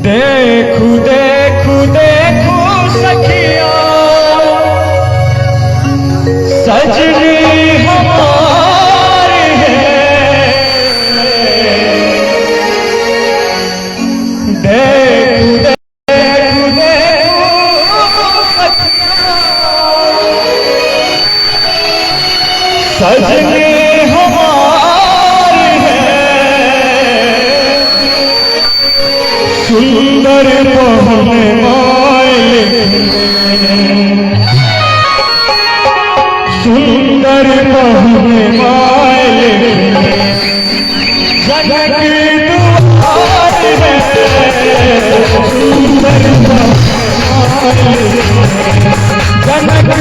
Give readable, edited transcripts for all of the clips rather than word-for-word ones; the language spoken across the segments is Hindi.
देखू देखू देखू सखिया सजनी हमारी है। देखू देखू देखू सजनी सुंदर पहने वाले सुंदर पहने वाले जगत दुआर है। सुंदर पहने जगत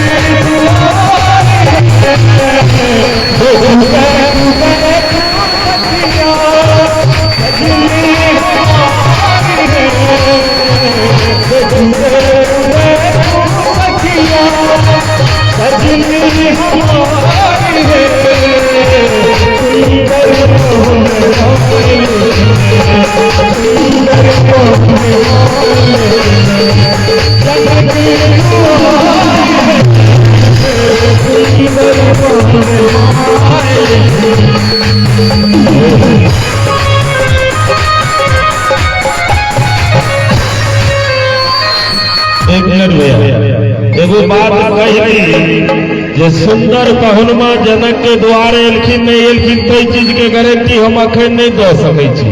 एगो बात कही सुंदर कहनमा जनक के द्वारे एलखिन नहीं एलखिन तो चीज के गारंटी हम अखन नहीं दे सकै छी।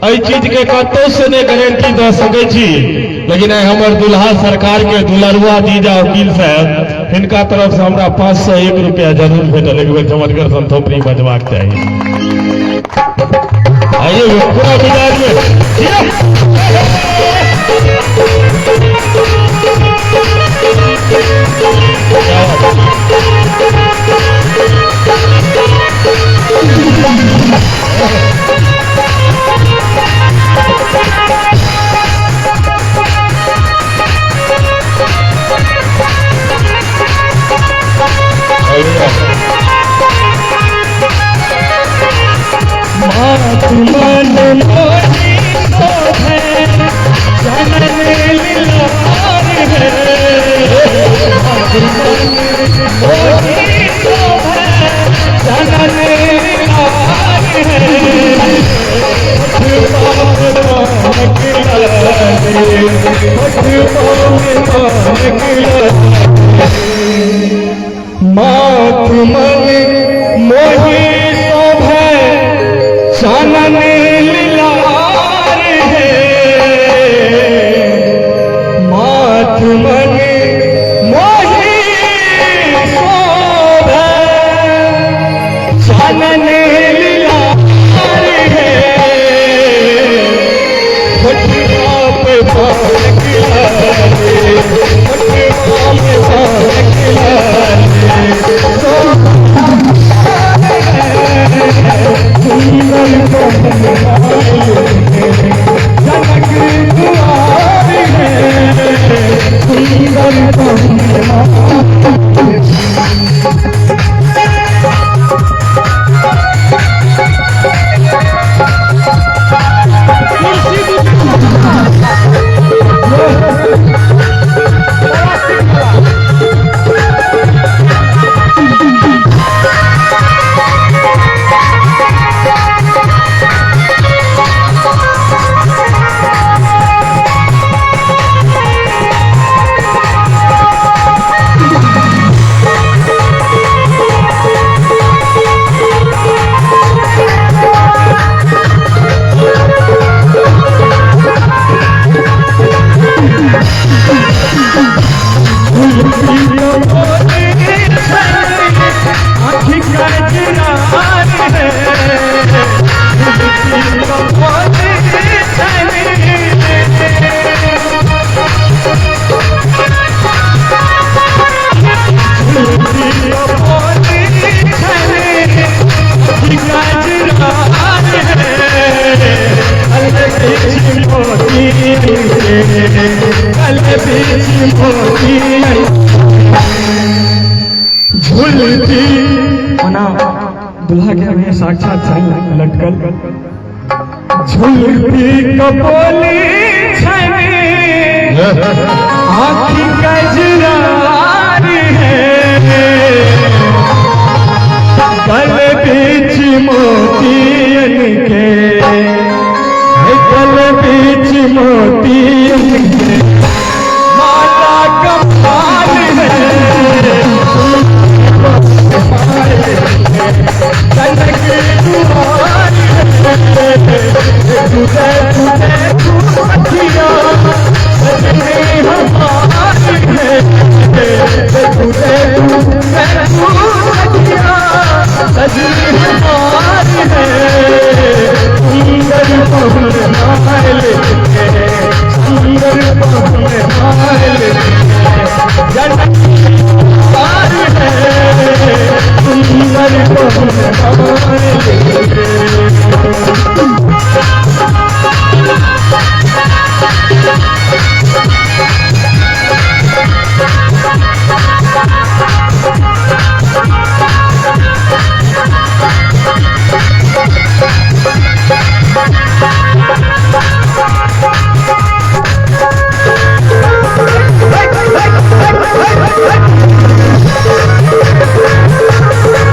एहि चीज के कतौ से नहीं गारंटी दे सकै छी, लेकिन हमर दुल्हा सरकार के दुलरुआ दीजा वकील साहब हिनका तरफ से हमरा 501 रुपया जरूर भेटल। एक बेर चमत्कार संतोपरी बजबाक चाहिए। आइए पूरा मिजाज में झूलती दुल्हा के हमें साक्षात लटकल झूलती कपोली आँखी कजरारी है, गल बीच मोतियन के, गल बीच मोतियन के माला कमाल है, कनक दुआर है, तुझे सजनी हमारी है, तुझे सजनी हमारी है, सुंदर पहुल हाल सुंदर पहुल हाल जनक हाल है, सुंदर पहुल हाल Bye.